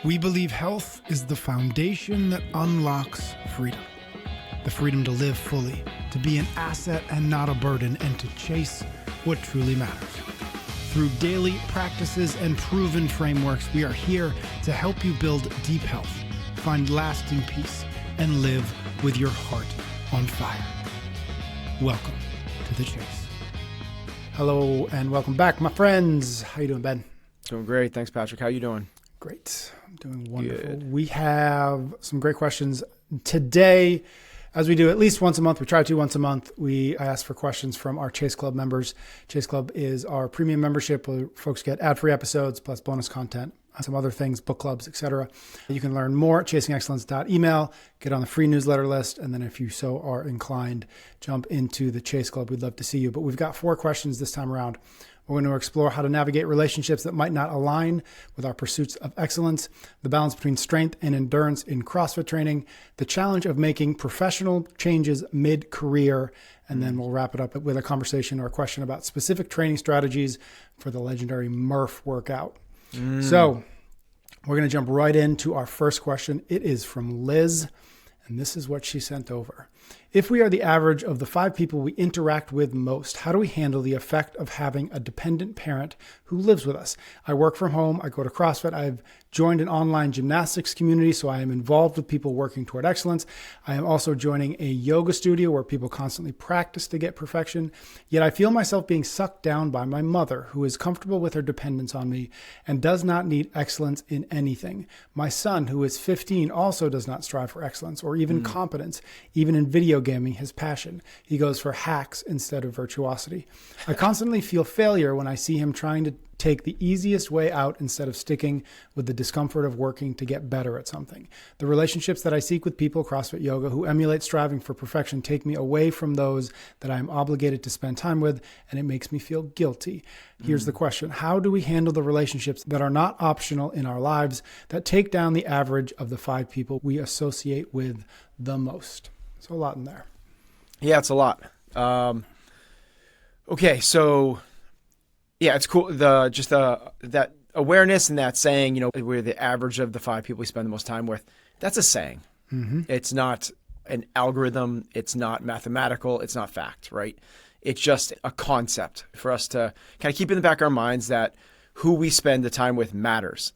We believe health is the foundation that unlocks freedom. The freedom to live fully, to be an asset and not a burden, and to chase what truly matters. Through daily practices and proven frameworks, we are here to help you build deep health, find lasting peace, and live with your heart on fire. Welcome to the chase. Hello and welcome back, my friends. How you doing, Ben? Doing great. Thanks, Patrick. How you doing? Great. I'm doing wonderful. Good. We have some great questions today. As we do at least once a month, we try to do once a month, I ask for questions from our Chase Club members. Chase Club is our premium membership where folks get ad-free episodes plus bonus content, some other things, book clubs, etc. You can learn more at chasingexcellence.email, get on the free newsletter list, and then if you so are inclined, jump into the Chase Club. We'd love to see you. But we've got 4 questions this time around. We're going to explore how to navigate relationships that might not align with our pursuits of excellence, the balance between strength and endurance in CrossFit training, the challenge of making professional changes mid-career, and then we'll wrap it up with a conversation or a question about specific training strategies for the legendary Murph workout. So we're going to jump right into our first question. It is from Liz, and this is what she sent over. If we are the average of the 5 people we interact with most, how do we handle the effect of having a dependent parent who lives with us? I work from home. I go to CrossFit. I've joined an online gymnastics community, so I am involved with people working toward excellence. I am also joining a yoga studio where people constantly practice to get perfection. Yet I feel myself being sucked down by my mother, who is comfortable with her dependence on me and does not need excellence in anything. My son, who is 15, also does not strive for excellence or even competence, even in video gaming, his passion. He goes for hacks instead of virtuosity. I constantly feel failure when I see him trying to take the easiest way out instead of sticking with the discomfort of working to get better at something. The relationships that I seek with people, CrossFit Yoga, who emulate striving for perfection take me away from those that I am obligated to spend time with, and it makes me feel guilty. Here's the question. How do we handle the relationships that are not optional in our lives, that take down the average of the 5 people we associate with the most? So a lot in there. Yeah, it's a lot. Okay, so yeah, it's cool. That awareness and that saying, we're the average of the 5 people we spend the most time with. That's a saying. Mm-hmm. It's not an algorithm. It's not mathematical. It's not fact, right? It's just a concept for us to kind of keep in the back of our minds that who we spend the time with matters.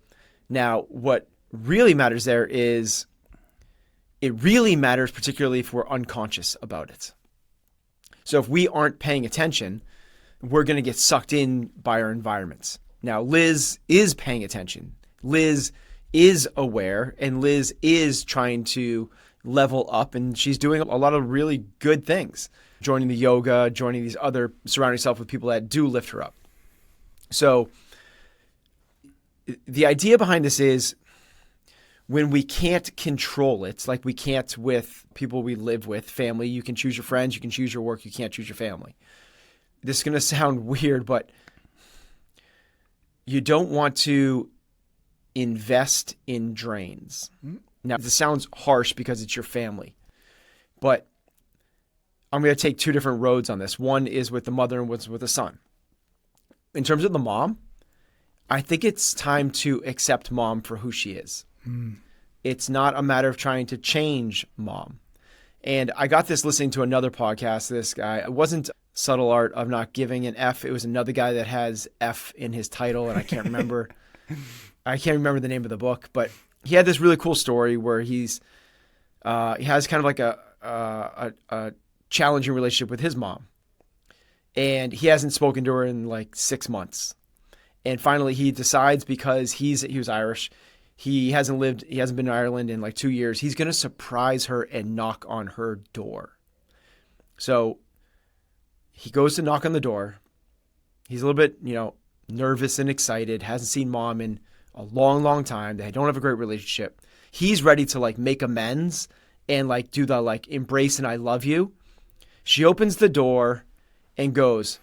Now, what really matters there is it really matters, particularly if we're unconscious about it. So if we aren't paying attention, we're going to get sucked in by our environments. Now, Liz is paying attention. Liz is aware, and Liz is trying to level up, and she's doing a lot of really good things. Joining the yoga, joining these other, surrounding herself with people that do lift her up. So the idea behind this is when we can't control it, like we can't with people we live with, family, you can choose your friends, you can choose your work, you can't choose your family. This is going to sound weird, but you don't want to invest in drains. Now, this sounds harsh because it's your family, but I'm going to take 2 different roads on this. One is with the mother and one's with the son. In terms of the mom, I think it's time to accept mom for who she is. It's not a matter of trying to change mom. And I got this listening to another podcast. This guy, it wasn't Subtle Art of Not Giving an F. It was another guy that has F in his title, and I can't remember. The name of the book, but he had this really cool story where he has kind of like a challenging relationship with his mom, and he hasn't spoken to her in like 6 months. And finally, he decides, because he was Irish. He hasn't been to Ireland in like 2 years. He's going to surprise her and knock on her door. So he goes to knock on the door. He's a little bit, nervous and excited. Hasn't seen mom in a long, long time. They don't have a great relationship. He's ready to like make amends and like do the like embrace and I love you. She opens the door and goes,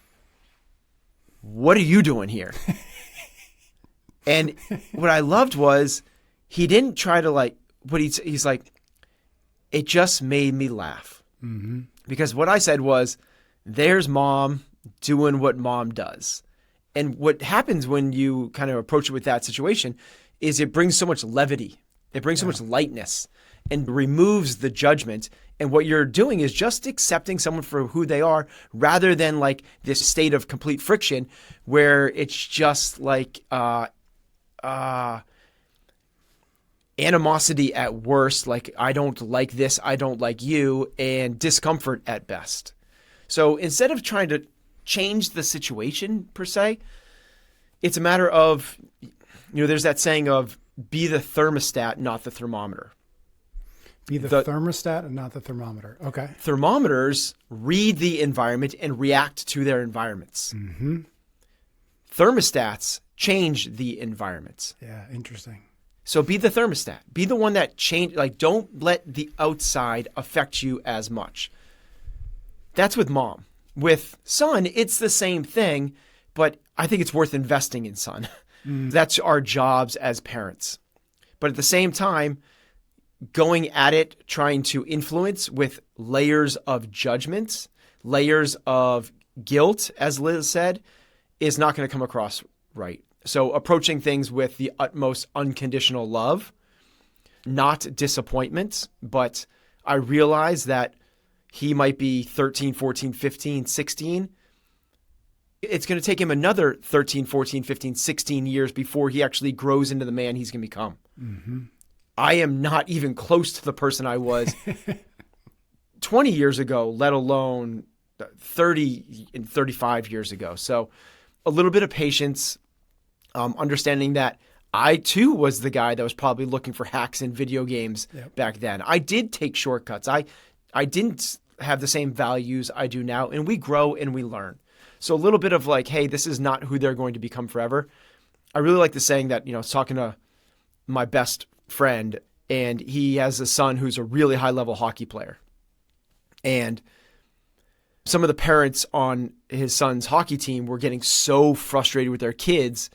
"What are you doing here?" And what I loved was he didn't try to like, but he's like, it just made me laugh. Mm-hmm. Because what I said was, there's mom doing what mom does. And what happens when you kind of approach it with that situation is it brings so much levity. It brings so much lightness and removes the judgment. And what you're doing is just accepting someone for who they are rather than like this state of complete friction where it's just like animosity at worst, like I don't like this, I don't like you, and discomfort at best. So instead of trying to change the situation per se, it's a matter of, there's that saying of be the thermostat, not the thermometer. Be the thermostat and not the thermometer. Okay. Thermometers read the environment and react to their environments. Mm-hmm. Thermostats change the environment. Yeah, interesting. So be the thermostat. Be the one that don't let the outside affect you as much. That's with mom. With son, it's the same thing, but I think it's worth investing in son. That's our jobs as parents. But at the same time, going at it, trying to influence with layers of judgment, layers of guilt, as Liz said, is not going to come across right. So approaching things with the utmost unconditional love, not disappointment, but I realize that he might be 13, 14, 15, 16. It's going to take him another 13, 14, 15, 16 years before he actually grows into the man he's going to become. Mm-hmm. I am not even close to the person I was 20 years ago, let alone 30 and 35 years ago. So a little bit of patience, understanding that I too was the guy that was probably looking for hacks in video games back then. I did take shortcuts. I didn't have the same values I do now, and we grow and we learn. So a little bit of like, hey, this is not who they're going to become forever. I really like the saying that, I was talking to my best friend, and he has a son who's a really high level hockey player. And some of the parents on his son's hockey team were getting so frustrated with their kids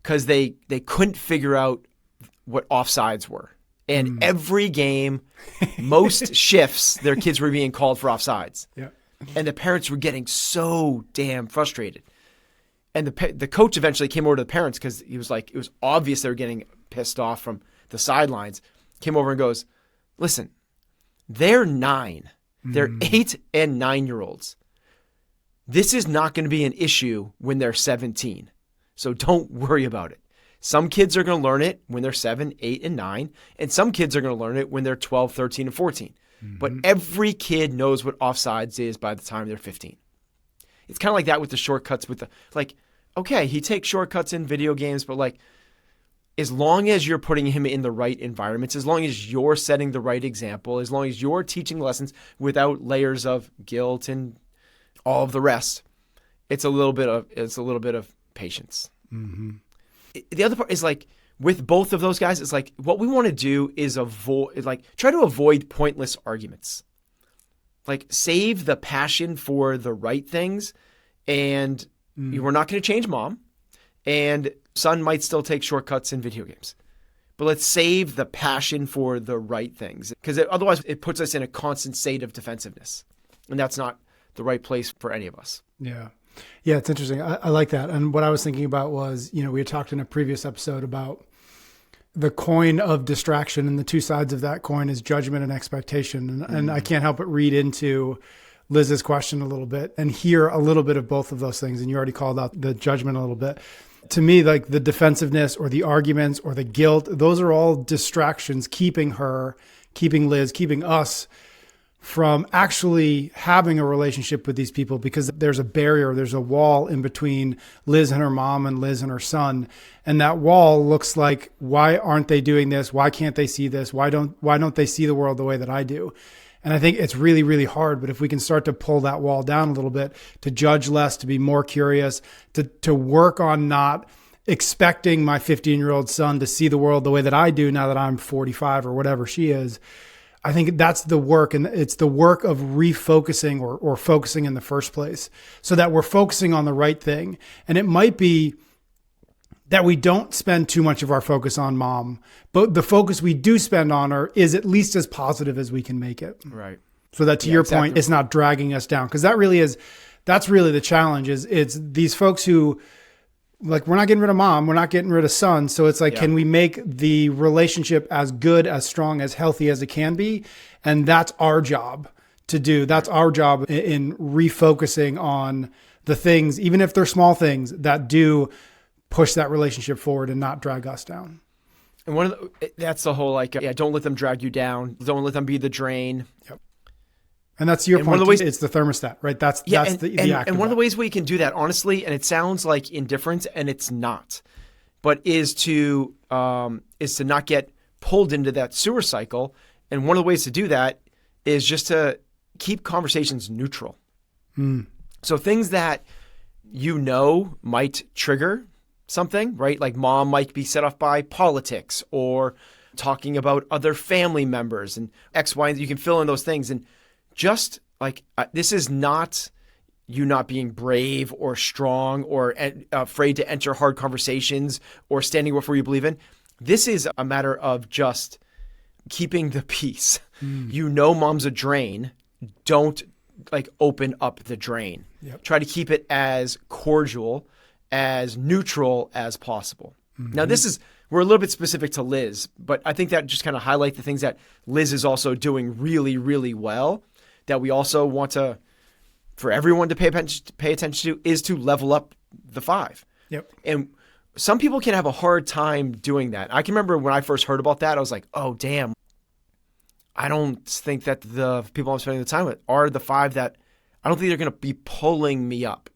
because they couldn't figure out what offsides were. And every game, most shifts, their kids were being called for offsides. Yeah. And the parents were getting so damn frustrated. And the coach eventually came over to the parents because he was like, it was obvious they were getting pissed off from the sidelines, came over and goes, listen, they're 9. They're 8 and 9-year-olds. This is not going to be an issue when they're 17. So don't worry about it. Some kids are going to learn it when they're 7, 8, and 9, and some kids are going to learn it when they're 12, 13, and 14. But every kid knows what offsides is by the time they're 15. It's kind of like that with the shortcuts okay, he takes shortcuts in video games, but as long as you're putting him in the right environments, as long as you're setting the right example, as long as you're teaching lessons without layers of guilt and all of the rest, it's a little bit of patience. Mm-hmm. The other part is with both of those guys, it's what we want to do is try to avoid pointless arguments. Save the passion for the right things, and we're not going to change mom, and son might still take shortcuts in video games. But let's save the passion for the right things, because otherwise it puts us in a constant state of defensiveness, and that's not the right place for any of us. Yeah. Yeah, it's interesting. I like that. And what I was thinking about was, we had talked in a previous episode about the coin of distraction, and the two sides of that coin is judgment and expectation. And I can't help but read into Liz's question a little bit and hear a little bit of both of those things. And you already called out the judgment a little bit. To me, the defensiveness or the arguments or the guilt, those are all distractions keeping Liz, keeping us from actually having a relationship with these people, because there's a barrier, there's a wall in between Liz and her mom and Liz and her son. And that wall looks like, why aren't they doing this? Why can't they see this? Why don't they see the world the way that I do? And I think it's really, really hard. But if we can start to pull that wall down a little bit, to judge less, to be more curious, to work on not expecting my 15-year-old son to see the world the way that I do now that I'm 45 or whatever she is, I think that's the work, and it's the work of refocusing or focusing in the first place, so that we're focusing on the right thing. And it might be that we don't spend too much of our focus on mom, but the focus we do spend on her is at least as positive as we can make it. Right. So that to your point, it's not dragging us down. Because that's really the challenge is it's these folks who like we're not getting rid of mom, we're not getting rid of son. So it's like, can we make the relationship as good, as strong, as healthy as it can be? And that's our job to do. That's our job in refocusing on the things, even if they're small things, that do push that relationship forward and not drag us down. And that's the whole, like, don't let them drag you down. Don't let them be the drain. Yep. And that's your point. One of the ways, it's the thermostat, right? That's the act. And one of the ways we can do that, honestly, and it sounds like indifference, and it's not, but is to not get pulled into that sewer cycle. And one of the ways to do that is just to keep conversations neutral. So things that might trigger something, right? Like mom might be set off by politics or talking about other family members and X, Y, and you can fill in those things. And just like, this is not you not being brave or strong or afraid to enter hard conversations or standing up for what you believe in. This is a matter of just keeping the peace. Mom's a drain. Don't open up the drain. Yep. Try to keep it as cordial, as neutral as possible. Now, we're a little bit specific to Liz, but I think that just kind of highlight the things that Liz is also doing really, really well, that we also want for everyone to pay attention to, is to level up the 5. Yep. And some people can have a hard time doing that. I can remember when I first heard about that, I was like, oh, damn. I don't think that the people I'm spending the time with are the 5 that I don't think they're going to be pulling me up.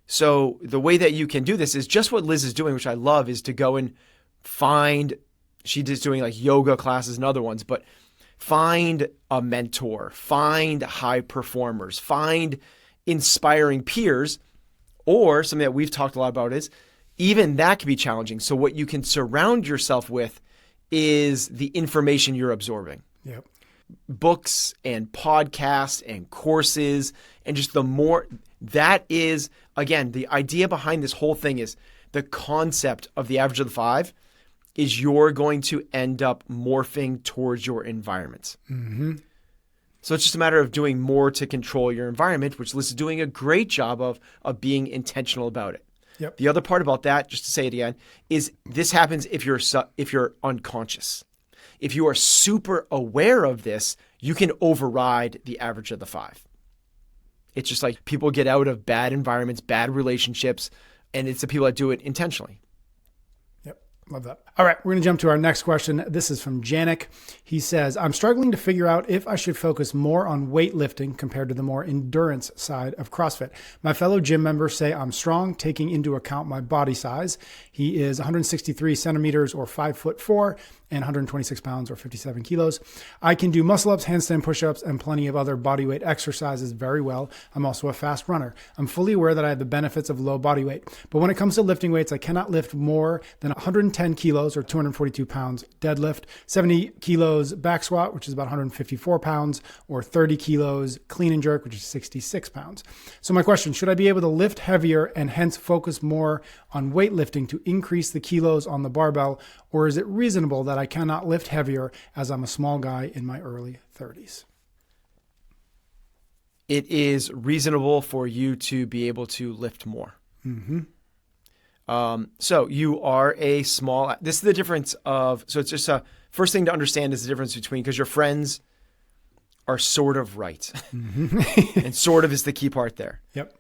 So the way that you can do this is just what Liz is doing, which I love, is to go and she's just doing like yoga classes and other ones, but find a mentor, find high performers, find inspiring peers, or something that we've talked a lot about is even that can be challenging. So what you can surround yourself with is the information you're absorbing. Yep. Books and podcasts and courses, and just the more that is, again, the idea behind this whole thing is the concept of the average of the 5 is you're going to end up morphing towards your environment. So it's just a matter of doing more to control your environment, which Liz is doing a great job of being intentional about it. Yep. The other part about that, just to say it again, is this happens if you're unconscious. If you are super aware of this, you can override the average of the 5. It's just like people get out of bad environments, bad relationships, and it's the people that do it intentionally. Yep. Love that. All right. We're going to jump to our next question. This is from Janik. He says, I'm struggling to figure out if I should focus more on weightlifting compared to the more endurance side of CrossFit. My fellow gym members say I'm strong, taking into account my body size. He is 163 centimeters or 5'4" and 126 pounds or 57 kilos. I can do muscle ups, handstand push-ups, and plenty of other bodyweight exercises very well. I'm also a fast runner. I'm fully aware that I have the benefits of low body weight. But when it comes to lifting weights, I cannot lift more than 110 kilos or 242 pounds deadlift, 70 kilos back squat, which is about 154 pounds, or 30 kilos clean and jerk, which is 66 pounds. So my question, should I be able to lift heavier and hence focus more on weightlifting to increase the kilos on the barbell, or is it reasonable that I cannot lift heavier as I'm a small guy in my early 30s? It is reasonable for you to be able to lift more. So you are a small, this is the difference of, so it's just first thing to understand is the difference between, because your friends are sort of right. And sort of is the key part there. Yep.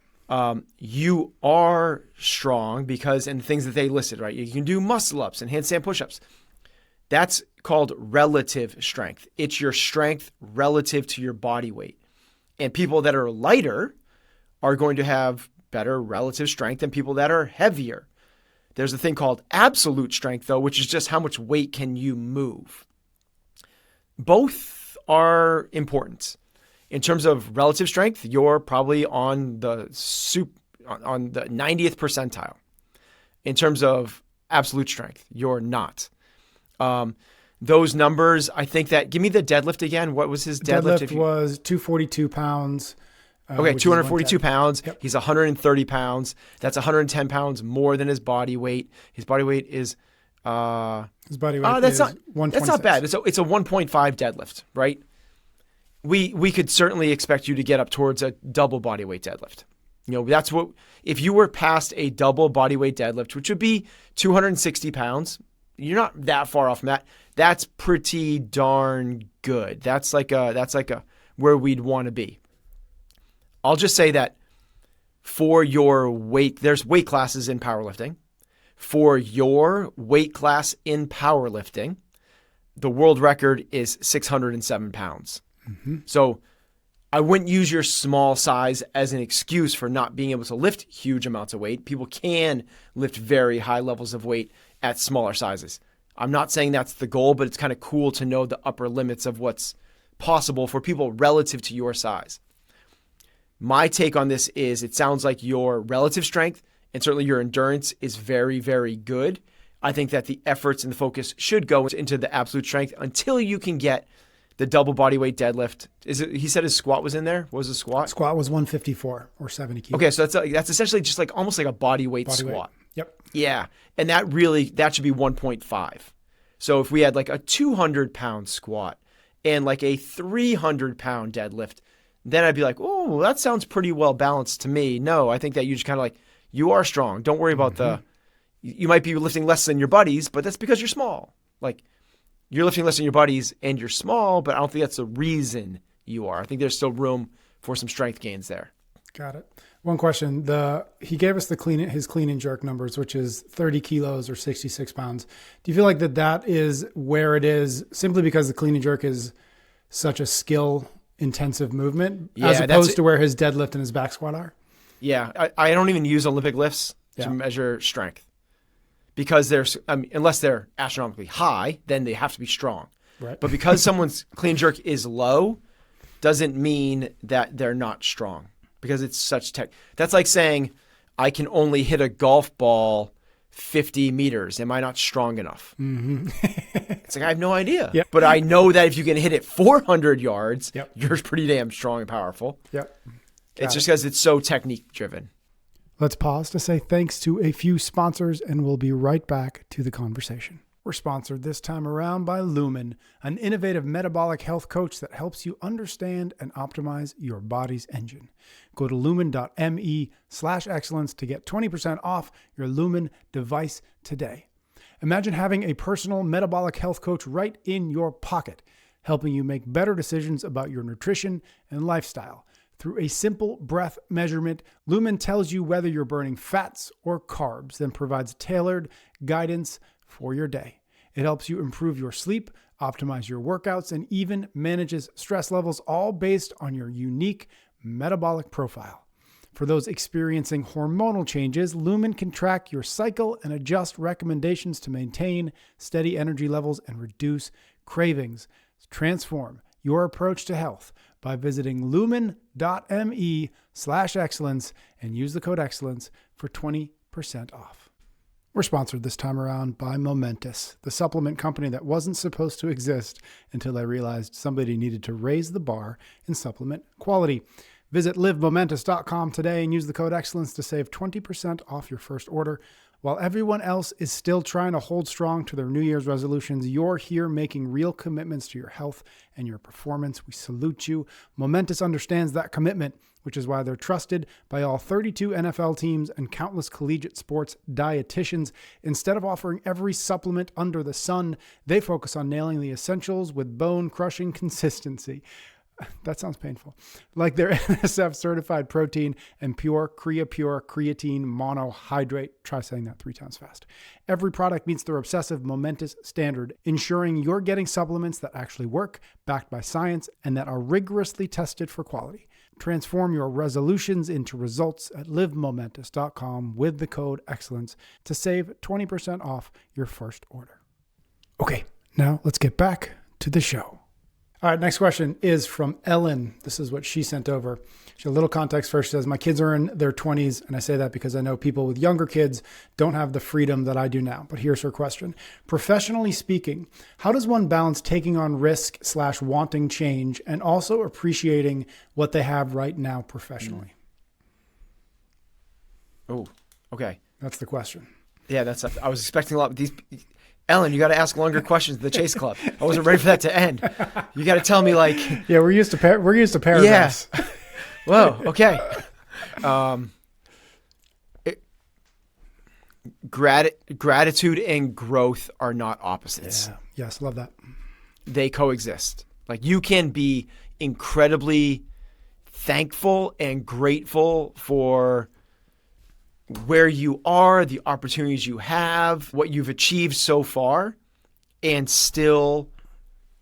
You are strong because, and the things that they listed, right? You can do muscle ups and handstand push-ups. That's called relative strength. It's your strength relative to your body weight. And people that are lighter are going to have better relative strength than people that are heavier. There's a thing called absolute strength, though, which is just how much weight can you move. Both are important. In terms of relative strength, you're probably on the 90th percentile. In terms of absolute strength, you're not. Those numbers, I think that, give me the deadlift again. What was his deadlift? Deadlift was 242 pounds. Okay, 242 pounds. Yep. He's 130 pounds. That's 110 pounds more than his body weight. His body weight is... his body weight that's is not, 126. That's not bad. It's a 1.5 deadlift, right? We could certainly expect you to get up towards a double body weight deadlift. That's what, if you were past a double body weight deadlift, which would be 260 pounds, you're not that far off from that. That's pretty darn good. That's like a where we'd want to be. I'll just say that for your weight, there's weight classes in powerlifting. For your weight class in powerlifting, the world record is 607 pounds. Mm-hmm. So I wouldn't use your small size as an excuse for not being able to lift huge amounts of weight. People can lift very high levels of weight at smaller sizes. I'm not saying that's the goal, but it's kind of cool to know the upper limits of what's possible for people relative to your size. My take on this is it sounds like your relative strength and certainly your endurance is very, very good. I think that the efforts and the focus should go into the absolute strength until you can get the double body weight deadlift. He said his squat was in there? What was the squat? Squat was 154 or 70 kilos. Okay, so that's essentially just like almost like a body weight squat. Yep. Yeah, and that should be 1.5. So if we had like a 200-pound squat and like a 300-pound deadlift, then I'd be like, oh, that sounds pretty well balanced to me. No, I think that you just kind of like, you are strong. Don't worry about you might be lifting less than your buddies, but that's because you're small. Like, you're lifting less than your buddies and you're small, but I don't think that's the reason you are. I think there's still room for some strength gains there. Got it. One question. He gave us his clean and jerk numbers, which is 30 kilos or 66 pounds. Do you feel like that is where it is simply because the clean and jerk is such a skill intensive movement as opposed to where his deadlift and his back squat are? Yeah. I don't even use Olympic lifts to measure strength because unless they're astronomically high, then they have to be strong. Right. But because someone's clean jerk is low doesn't mean that they're not strong. Because it's such tech. That's like saying, I can only hit a golf ball 50 meters. Am I not strong enough? Mm-hmm. It's like, I have no idea. Yep. But I know that if you can hit it 400 yards, you're pretty damn strong and powerful. Yep. It's just because it's so technique driven. Let's pause to say thanks to a few sponsors, and we'll be right back to the conversation. We're sponsored this time around by Lumen, an innovative metabolic health coach that helps you understand and optimize your body's engine. Go to lumen.me/excellence to get 20% off your Lumen device today. Imagine having a personal metabolic health coach right in your pocket, helping you make better decisions about your nutrition and lifestyle. Through a simple breath measurement, Lumen tells you whether you're burning fats or carbs, then provides tailored guidance for your day. It helps you improve your sleep, optimize your workouts, and even manages stress levels, all based on your unique metabolic profile. For those experiencing hormonal changes, Lumen can track your cycle and adjust recommendations to maintain steady energy levels and reduce cravings. Transform your approach to health by visiting lumen.me/excellence and use the code excellence for 20% off. We're sponsored this time around by Momentous, the supplement company that wasn't supposed to exist until I realized somebody needed to raise the bar in supplement quality. Visit livemomentous.com today and use the code excellence to save 20% off your first order. While everyone else is still trying to hold strong to their New Year's resolutions, you're here making real commitments to your health and your performance. We salute you. Momentous understands that commitment, which is why they're trusted by all 32 NFL teams and countless collegiate sports dietitians. Instead of offering every supplement under the sun, they focus on nailing the essentials with bone-crushing consistency. That sounds painful. Like their NSF certified protein and pure creatine monohydrate. Try saying that 3 times fast. Every product meets their obsessive Momentous standard, ensuring you're getting supplements that actually work, backed by science, and that are rigorously tested for quality. Transform your resolutions into results at livemomentous.com with the code excellence to save 20% off your first order. Okay, now let's get back to the show. All right, next question is from Ellen. This is what she sent over. She had a little context first. She says, my kids are in their 20s, and I say that because I know people with younger kids don't have the freedom that I do now. But here's her question. Professionally speaking, how does one balance taking on risk/wanting change and also appreciating what they have right now professionally? Oh, okay. That's the question. Yeah, I was expecting a lot of these. Ellen, you got to ask longer questions at the Chase Club. I wasn't ready for that to end. You got to tell me like. Yeah, we're used to paragraphs. Yeah. Whoa. Okay. Gratitude and growth are not opposites. Yeah. Yes. Love that. They coexist. Like you can be incredibly thankful and grateful for where you are, the opportunities you have, what you've achieved so far, and still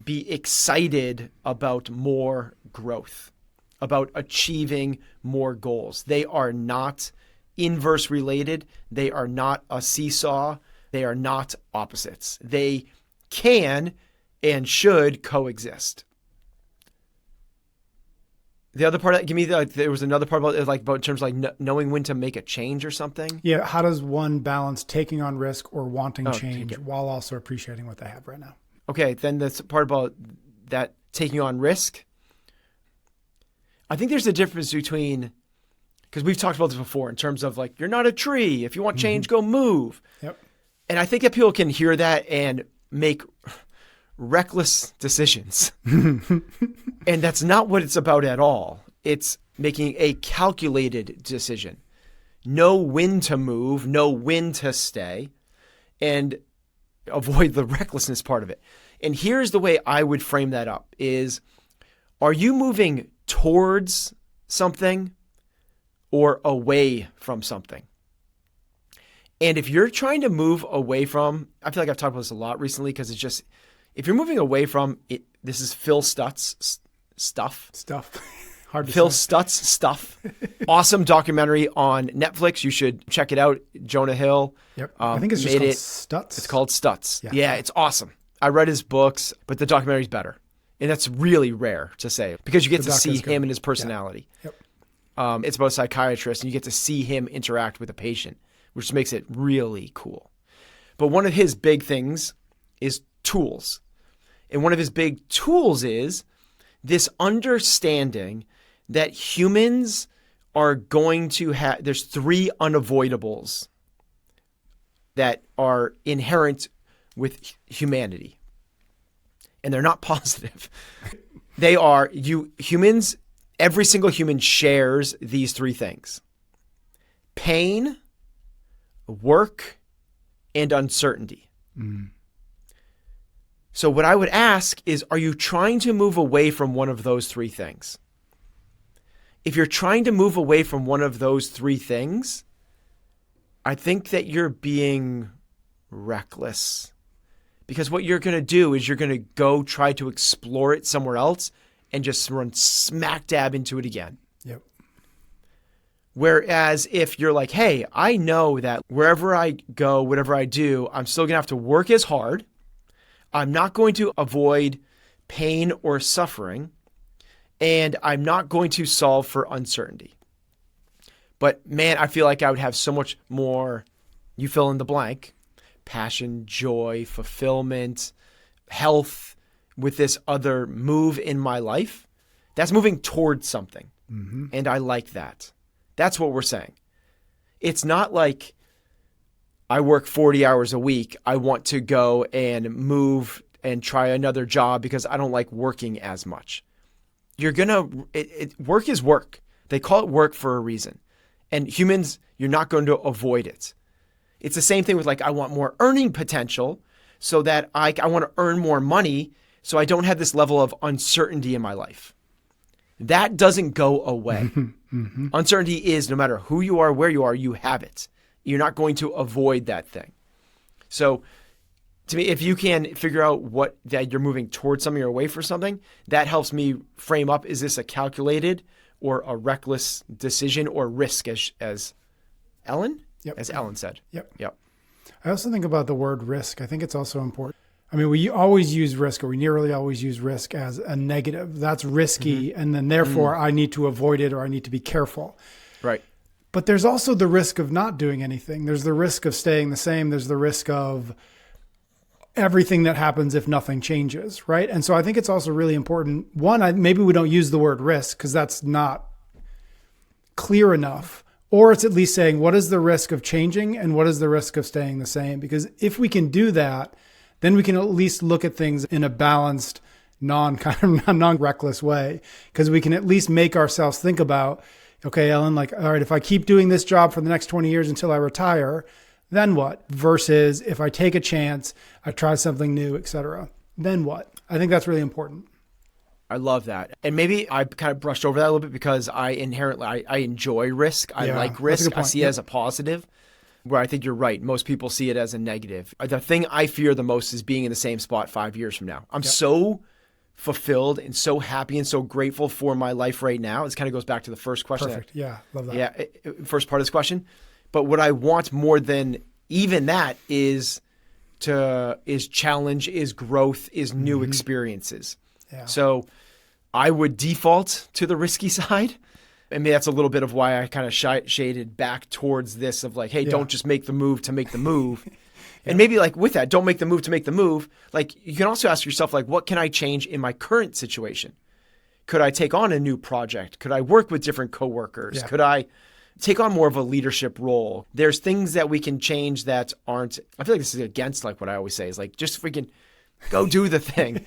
be excited about more growth, about achieving more goals. They are not inverse related. They are not a seesaw. They are not opposites. They can and should coexist. The other part, there was another part about in terms of like knowing when to make a change or something. Yeah. How does one balance taking on risk or wanting change while also appreciating what they have right now? Okay. Then the part about that taking on risk. I think there's a difference between, because we've talked about this before in terms of like, you're not a tree. If you want change, go move. Yep. And I think that people can hear that and make reckless decisions. And that's not what it's about at all. It's making a calculated decision. Know when to move, know when to stay, and avoid the recklessness part of it. And here's the way I would frame that up is, are you moving towards something or away from something? And if you're trying to move away from, I feel like I've talked about this a lot recently because it's just, if you're moving away from it, this is Phil Stutz stuff. Hard to Phil say. Stutz stuff. Awesome documentary on Netflix. You should check it out. Jonah Hill. Yep. I think it's just called Stutz. It's called Stutz. Yeah. Yeah, it's awesome. I read his books, but the documentary's better. And that's really rare to say because you get to see him and his personality. Yeah. Yep. It's about a psychiatrist and you get to see him interact with a patient, which makes it really cool. But one of his big things is tools. And one of his big tools is this understanding that humans are going to have, there's 3 unavoidables that are inherent with humanity. And they're not positive. They are, humans, every single human shares these 3 things: pain, work, and uncertainty. So what I would ask is, are you trying to move away from one of those 3 things? If you're trying to move away from one of those 3 things, I think that you're being reckless. Because what you're going to do is you're going to go try to explore it somewhere else and just run smack dab into it again. Yep. Whereas if you're like, hey, I know that wherever I go, whatever I do, I'm still going to have to work as hard. I'm not going to avoid pain or suffering, and I'm not going to solve for uncertainty. But man, I feel like I would have so much more, you fill in the blank, passion, joy, fulfillment, health with this other move in my life. That's moving towards something. And I like that. That's what we're saying. It's not like I work 40 hours a week. I want to go and move and try another job because I don't like working as much. Work is work. They call it work for a reason. And humans, you're not going to avoid it. It's the same thing with like, I want more earning potential so that I want to earn more money so I don't have this level of uncertainty in my life. That doesn't go away. Uncertainty is no matter who you are, where you are, you have it. You're not going to avoid that thing. So to me, if you can figure out that you're moving towards something or away from something, that helps me frame up, is this a calculated or a reckless decision or risk as Ellen? Yep. As Ellen said. Yep. I also think about the word risk. I think it's also important. I mean, we always use risk, or we nearly always use risk as a negative. That's risky, and then therefore I need to avoid it or I need to be careful. Right. But there's also the risk of not doing anything. There's the risk of staying the same. There's the risk of everything that happens if nothing changes, right? And so I think it's also really important. One, maybe we don't use the word risk because that's not clear enough. Or it's at least saying, what is the risk of changing and what is the risk of staying the same? Because if we can do that, then we can at least look at things in a balanced, non-reckless way. Because we can at least make ourselves think about, okay, Ellen, like, all right, if I keep doing this job for the next 20 years until I retire, then what? Versus if I take a chance, I try something new, et cetera, then what? I think that's really important. I love that. And maybe I kind of brushed over that a little bit because I inherently, I enjoy risk. I like risk. I see it as a positive, where I think you're right. Most people see it as a negative. The thing I fear the most is being in the same spot 5 years from now. I'm so fulfilled and so happy and so grateful for my life right now. This kind of goes back to the first question. Perfect. Yeah. Love that. Yeah. First part of this question. But what I want more than even that is challenge, is growth, is new experiences. Yeah. So I would default to the risky side. And maybe that's a little bit of why I kind of shaded back towards this of like, hey, don't just make the move to make the move. And maybe like with that, don't make the move to make the move. Like you can also ask yourself, like, what can I change in my current situation? Could I take on a new project? Could I work with different coworkers? Yeah. Could I take on more of a leadership role? There's things that we can change that aren't, I feel like this is against like what I always say is like, just freaking go do the thing.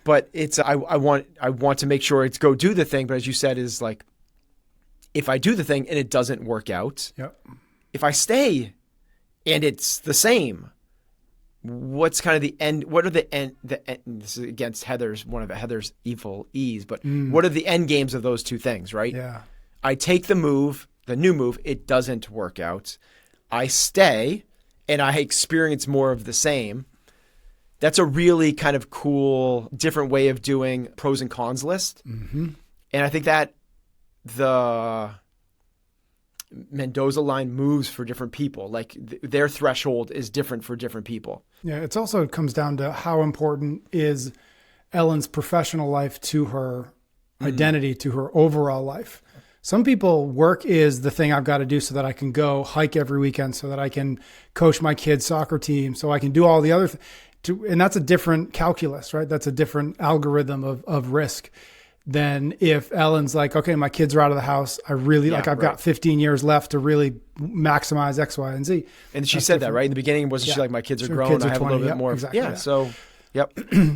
But it's, I want to make sure it's go do the thing. But as you said, is like, if I do the thing and it doesn't work out, if I stay and it's the same, what's kind of the end? What are the end? This is against one of Heather's evil E's, but what are the end games of those two things, right? Yeah. I take the new move, it doesn't work out. I stay and I experience more of the same. That's a really kind of cool, different way of doing pros and cons list. Mm-hmm. And I think that the Mendoza line moves for different people. Like their threshold is different for different people. Yeah. It's also comes down to how important is Ellen's professional life to her identity, to her overall life. Some people, work is the thing I've got to do so that I can go hike every weekend, so that I can coach my kids' soccer team, so I can do all the other and that's a different calculus, right? That's a different algorithm of risk than if Ellen's like, okay, my kids are out of the house. I really I've got 15 years left to really maximize X, Y, and Z. And she said that, right? In the beginning, wasn't she like, my kids are grown, I have 20, a little bit more. Exactly, So,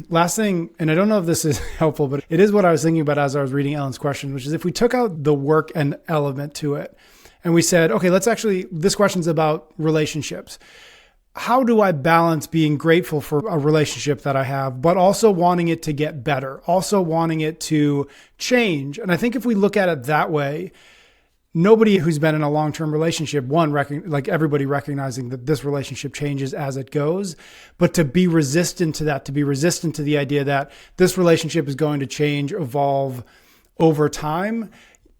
Last thing, and I don't know if this is helpful, but it is what I was thinking about as I was reading Ellen's question, which is if we took out the work and element to it and we said, okay, this question's about relationships. How do I balance being grateful for a relationship that I have, but also wanting it to get better, also wanting it to change? And I think if we look at it that way, nobody who's been in a long-term relationship, like everybody recognizing that this relationship changes as it goes, but to be resistant to that, to be resistant to the idea that this relationship is going to change, evolve over time.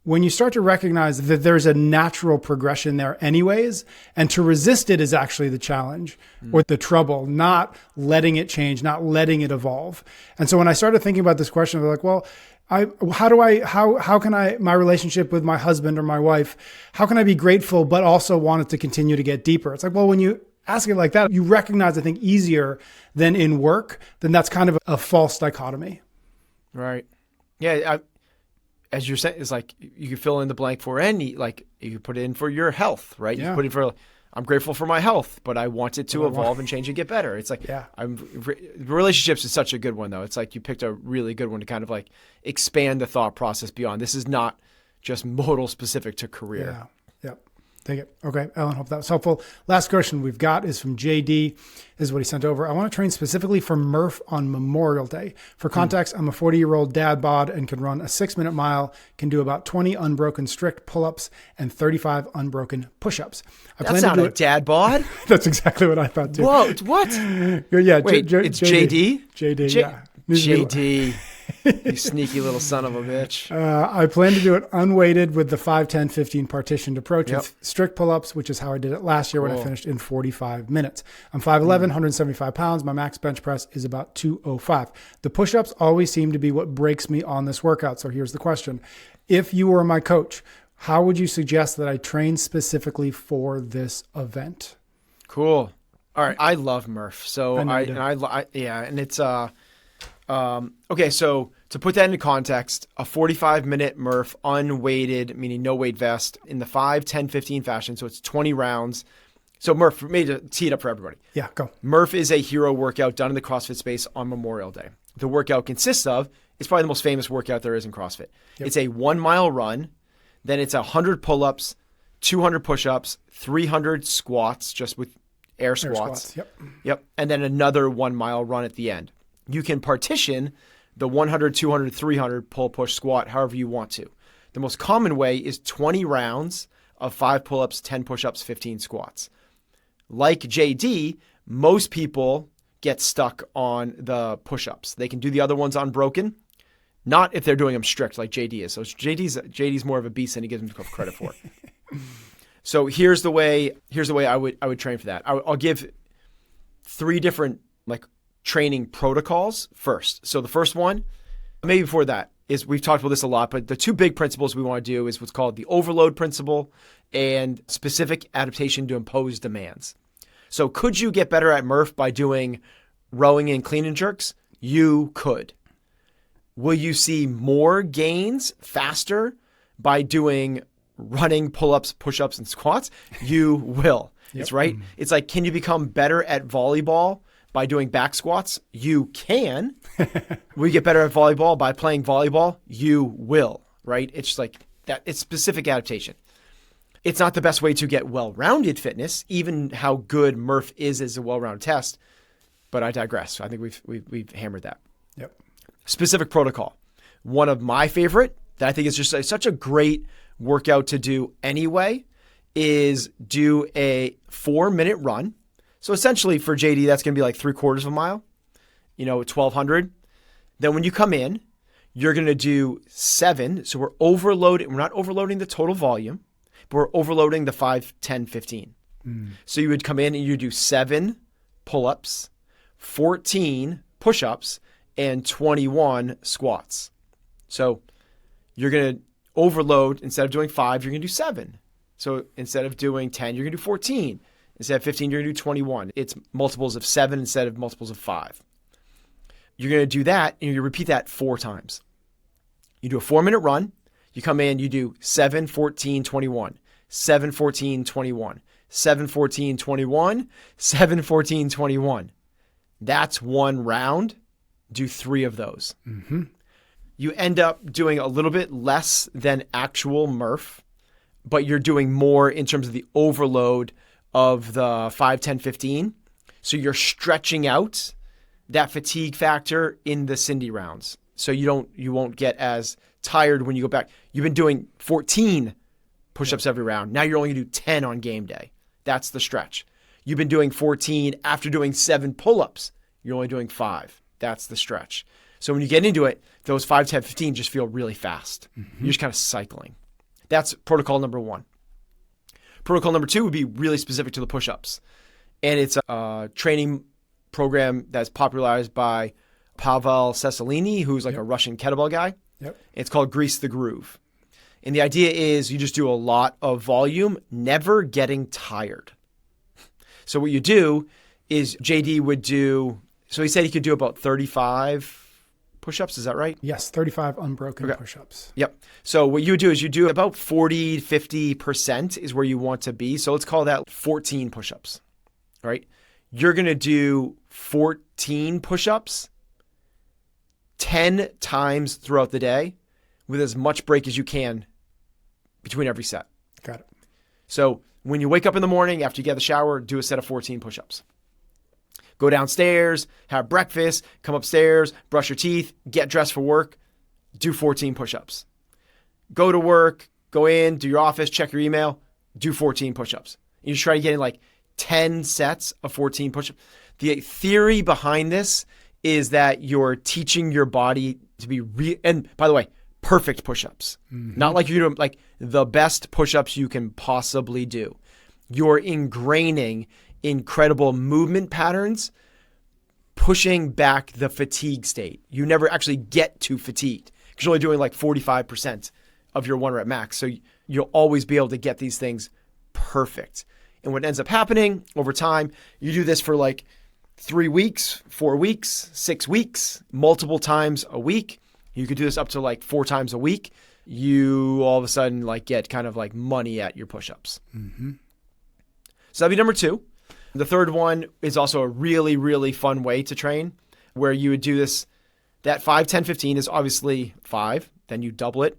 When you start to recognize that there's a natural progression there anyways, and to resist it is actually the challenge or the trouble, not letting it change, not letting it evolve. And so when I started thinking about this question, I was like, well, how can I, my relationship with my husband or my wife, how can I be grateful, but also want it to continue to get deeper? It's like, well, when you ask it like that, you recognize, I think, easier than in work, then that's kind of a false dichotomy. Right. Yeah. As you're saying, it's like you can fill in the blank for any, like you can put it in for your health, right? You can put in for, I'm grateful for my health, but I want it to evolve and change and get better. It's like, relationships is such a good one though. It's like you picked a really good one to kind of like expand the thought process beyond. This is not just modal specific to career. Yeah. Yep. Take it. Okay, Ellen, hope that was helpful. Last question we've got is from JD. This is what he sent over. I want to train specifically for Murph on Memorial Day. For context, I'm a 40-year-old dad bod and can run a 6-minute mile, can do about 20 unbroken strict pull-ups and 35 unbroken push-ups. That's not a dad bod. That's exactly what I thought too. Whoa, what? Yeah, wait, it's JD? JD, yeah. JD. You sneaky little son of a bitch. I plan to do it unweighted with the 5, 10, 15 partitioned approach with strict pull-ups, which is how I did it last year when I finished in 45 minutes. I'm 5'11", 175 pounds. My max bench press is about 205. The push-ups always seem to be what breaks me on this workout. So here's the question. If you were my coach, how would you suggest that I train specifically for this event? Cool. All right. I love Murph. So and it's okay, so to put that into context, a 45-minute Murph unweighted, meaning no weight vest, in the 5, 10, 15 fashion, so it's 20 rounds. So Murph, for me to tee it up for everybody. Yeah, go. Murph is a hero workout done in the CrossFit space on Memorial Day. The workout consists of, it's probably the most famous workout there is in CrossFit. Yep. It's a 1 mile run, Then it's 100 pull-ups, 200 push-ups, 300 squats, just with air squats. Yep. And then another 1 mile run at the end. You can partition the 100, 200, 300 pull, push, squat however you want to. The most common way is 20 rounds of 5 pull-ups, 10 push-ups, 15 squats. Like JD, most people get stuck on the push-ups. They can do the other ones unbroken, not if they're doing them strict like JD is. So JD's more of a beast than he gives himself credit for. So here's the way I would train for that. I'll give 3 different training protocols first. So the first one, maybe before that, is we've talked about this a lot, but the 2 big principles we want to do is what's called the overload principle and specific adaptation to imposed demands. So could you get better at Murph by doing rowing and clean and jerks? You could. Will you see more gains faster by doing running, pull-ups, push-ups, and squats? You will. Yep. It's right. It's like, can you become better at volleyball by doing back squats? You can. Will you get better at volleyball by playing volleyball? You will, right? It's just like that. It's specific adaptation. It's not the best way to get well-rounded fitness, even how good Murph is as a well-rounded test, but I digress. I think we've hammered that. Yep. Specific protocol. One of my favorite that I think is just such a great workout to do anyway is do a 4-minute run. So essentially for JD, that's going to be like 3/4 of a mile, 1,200. Then when you come in, you're going to do 7. So we're not overloading the total volume, but we're overloading the 5, 10, 15. So you would come in and you do 7 pull-ups, 14 push-ups, and 21 squats. So you're going to overload. Instead of doing 5, you're going to do 7. So instead of doing 10, you're going to do 14. Instead of 15, you're going to do 21. It's multiples of 7 instead of multiples of 5. You're going to do that, and you repeat that 4 times. You do a 4-minute run. You come in, you do 7, 14, 21, 7, 14, 21, 7, 14, 21, 7, 14, 21. That's 1 round. Do 3 of those. Mm-hmm. You end up doing a little bit less than actual Murph, but you're doing more in terms of the overload of the 5, 10, 15. So you're stretching out that fatigue factor in the Cindy rounds. So you won't get as tired when you go back. You've been doing 14 push-ups every round. Now you're only going to do 10 on game day. That's the stretch. You've been doing 14 after doing 7 pull-ups. You're only doing 5. That's the stretch. So when you get into it, those 5, 10, 15 just feel really fast. Mm-hmm. You're just kind of cycling. That's protocol number 1. Protocol number 2 would be really specific to the push-ups. And it's a training program that's popularized by Pavel Cessalini, who's like a Russian kettlebell guy. Yep. It's called Grease the Groove. And the idea is you just do a lot of volume, never getting tired. So what you do is JD would do, so he said he could do about 35 push-ups. Is that right? Yes, 35 unbroken push-ups. Yep. So what you would do is you do about 40, 50% is where you want to be. So let's call that 14 push-ups, right? You're going to do 14 push-ups 10 times throughout the day with as much break as you can between every set. Got it. So when you wake up in the morning, after you get the shower, do a set of 14 push-ups. Go downstairs, have breakfast, come upstairs, brush your teeth, get dressed for work, do 14 push-ups. Go to work, go in, do your office, check your email, do 14 push-ups. You just try to get in like 10 sets of 14 push-ups. The theory behind this is that you're teaching your body to be and by the way, perfect push-ups. Mm-hmm. Not like you're doing like the best push-ups you can possibly do. You're ingraining incredible movement patterns, pushing back the fatigue state. You never actually get to fatigued because you're only doing like 45% of your 1 rep max. So you'll always be able to get these things perfect. And what ends up happening over time, you do this for like 3 weeks, 4 weeks, 6 weeks, multiple times a week. You could do this up to like 4 times a week. You all of a sudden like get kind of like money at your push-ups. Mm-hmm. So that'd be number 2. The third one is also a really, really fun way to train where you would do this. That 5, 10, 15 is obviously 5. Then you double it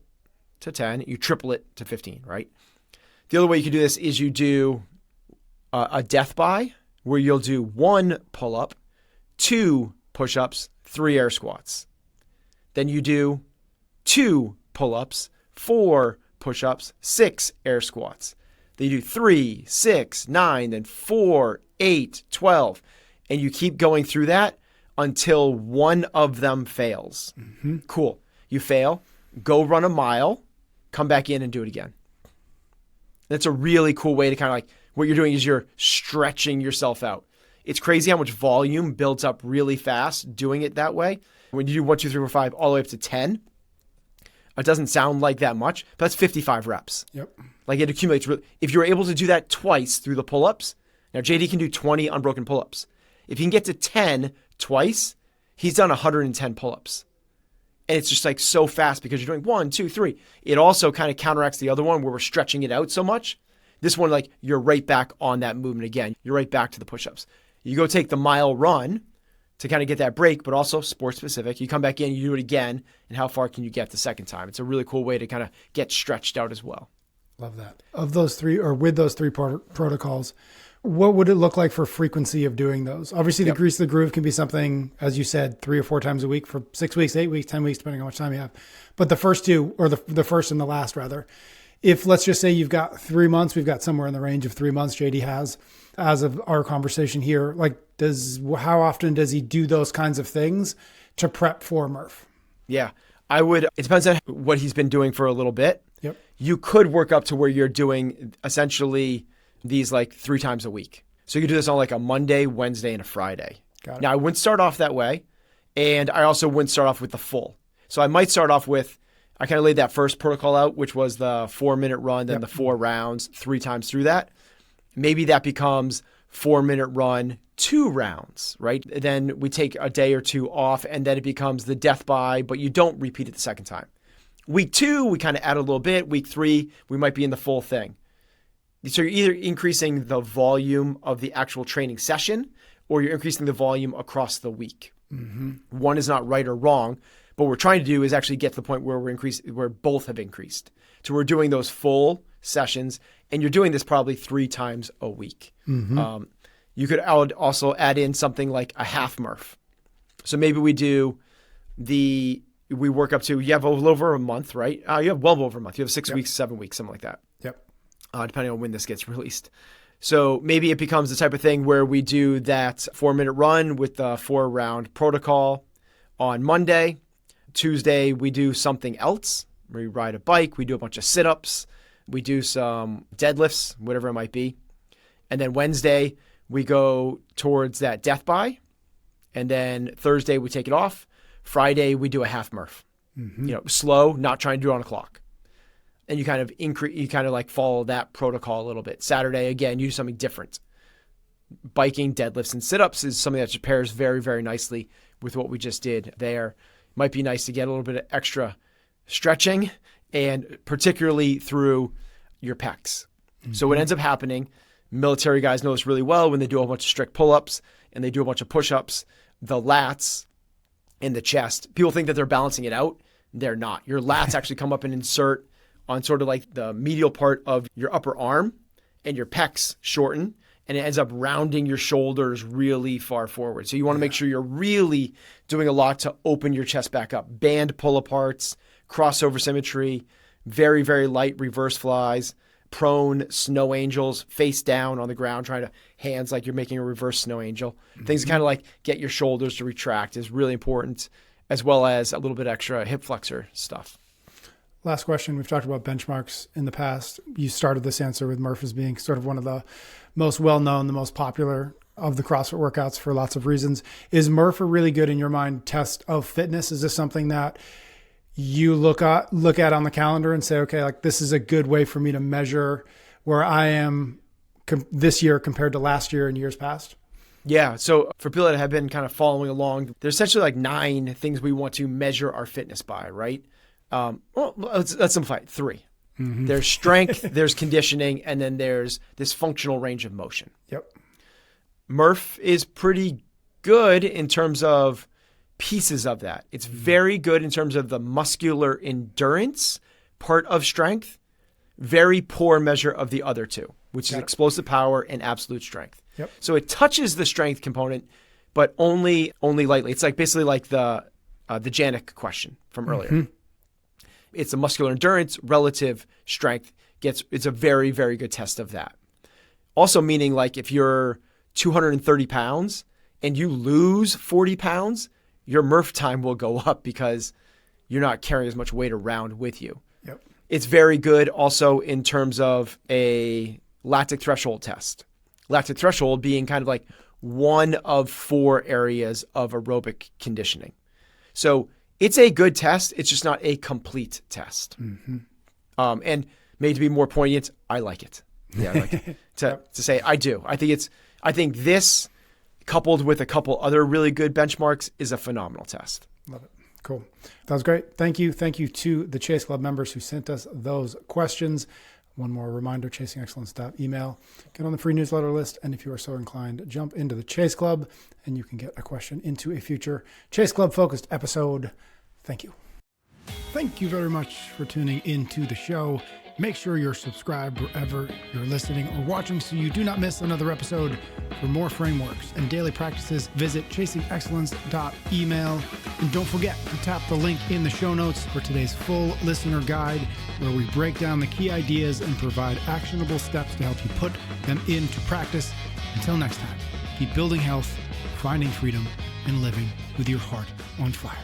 to 10, you triple it to 15, right? The other way you can do this is you do a death by, where you'll do 1 pull-up, 2 push-ups, 3 air squats. Then you do 2 pull-ups, 4 push-ups, 6 air squats. Then you do 3, 6, 9, then 4, 8, 12. And you keep going through that until one of them fails. Mm-hmm. Cool. You fail, go run a mile, come back in and do it again. That's a really cool way to kind of like, what you're doing is you're stretching yourself out. It's crazy how much volume builds up really fast doing it that way. When you do 1, 2, 3, 4, 5, all the way up to 10, it doesn't sound like that much, but that's 55 reps. Yep. Like it accumulates. If you're able to do that twice through the pull-ups, now JD can do 20 unbroken pull-ups. If he can get to 10 twice, he's done 110 pull-ups. And it's just like so fast because you're doing 1, 2, 3. It also kind of counteracts the other one where we're stretching it out so much. This one, like you're right back on that movement again. You're right back to the push-ups. You go take the mile run to kind of get that break, but also sports specific. You come back in, you do it again, and how far can you get the second time? It's a really cool way to kind of get stretched out as well. Love that. Of those 3, or with those 3 protocols, what would it look like for frequency of doing those? Obviously, the grease the groove can be something, as you said, 3 or 4 times a week for 6 weeks, 8 weeks, 10 weeks, depending on how much time you have. But the first 2, or the first and the last rather, if let's just say you've got 3 months, we've got somewhere in the range of 3 months JD has, as of our conversation here, like how often does he do those kinds of things to prep for Murph? Yeah, it depends on what he's been doing for a little bit. Yep. You could work up to where you're doing essentially these like 3 times a week. So you could do this on like a Monday, Wednesday, and a Friday. Got it. Now I wouldn't start off that way. And I also wouldn't start off with the full. So I might start off with, I kind of laid that first protocol out, which was the 4-minute run, then the 4 rounds, 3 times through that. Maybe that becomes 4-minute run, 2 rounds, right? Then we take a day or 2 off, and then it becomes the death by, but you don't repeat it the second time. Week 2, we kind of add a little bit. Week 3, we might be in the full thing. So you're either increasing the volume of the actual training session, or you're increasing the volume across the week. Mm-hmm. One is not right or wrong, but what we're trying to do is actually get to the point where where both have increased. So we're doing those full sessions, and you're doing this probably 3 times a week. Mm-hmm. You could also add in something like a half Murph. So maybe we work up to, you have over a month, right? You have well over a month. You have 6 weeks, 7 weeks, something like that. Yep. Depending on when this gets released. So maybe it becomes the type of thing where we do that 4-minute run with the 4-round protocol on Monday. Tuesday, we do something else. We ride a bike. We do a bunch of sit-ups. We do some deadlifts, whatever it might be. And then Wednesday, we go towards that death by. And then Thursday, we take it off. Friday, we do a half Murph. Mm-hmm. Slow, not trying to do it on a clock. And you kind of like follow that protocol a little bit. Saturday, again, you do something different. Biking, deadlifts, and sit-ups is something that pairs very, very nicely with what we just did there. Might be nice to get a little bit of extra stretching, and particularly through your pecs. Mm-hmm. So what ends up happening, military guys know this really well when they do a bunch of strict pull-ups and they do a bunch of push-ups, the lats and the chest, people think that they're balancing it out. They're not. Your lats actually come up and insert on sort of like the medial part of your upper arm, and your pecs shorten, and it ends up rounding your shoulders really far forward. So you want to make sure you're really doing a lot to open your chest back up. Band pull-aparts, crossover symmetry, very, very light reverse flies, prone snow angels, face down on the ground, trying to hands like you're making a reverse snow angel. Mm-hmm. Things kind of like get your shoulders to retract is really important, as well as a little bit extra hip flexor stuff. Last question. We've talked about benchmarks in the past. You started this answer with Murph as being sort of one of the most well-known, the most popular of the CrossFit workouts for lots of reasons. Is Murph a really good, in your mind, test of fitness? Is this something that you look at on the calendar and say, okay, like this is a good way for me to measure where I am this year compared to last year and years past? Yeah. So for people that have been kind of following along, there's essentially like 9 things we want to measure our fitness by, right? Let's simplify it. 3. Mm-hmm. There's strength, there's conditioning, and then there's this functional range of motion. Yep. Murph is pretty good in terms of pieces of that. It's very good in terms of the muscular endurance, part of strength, very poor measure of the other two, which is explosive power and absolute strength. Yep. So it touches the strength component, but only lightly. It's like basically like the Janik question from earlier. Mm-hmm. It's a muscular endurance, relative strength. It's a very, very good test of that. Also meaning like if you're 230 pounds and you lose 40 pounds, your Murph time will go up because you're not carrying as much weight around with you. Yep. It's very good also in terms of a lactic threshold test. Lactic threshold being kind of like one of 4 areas of aerobic conditioning. So it's a good test. It's just not a complete test. Mm-hmm. And maybe to be more poignant, I like it. Yeah, I like to say I do. I think this coupled with a couple other really good benchmarks is a phenomenal test. Love it. Cool. That was great. Thank you. Thank you to the Chase Club members who sent us those questions. One more reminder, chasingexcellence.email. Get on the free newsletter list. And if you are so inclined, jump into the Chase Club and you can get a question into a future Chase Club focused episode. Thank you. Thank you very much for tuning into the show. Make sure you're subscribed wherever you're listening or watching so you do not miss another episode. For more frameworks and daily practices, visit chasingexcellence.email. And don't forget to tap the link in the show notes for today's full listener guide, where we break down the key ideas and provide actionable steps to help you put them into practice. Until next time, keep building health, finding freedom, and living with your heart on fire.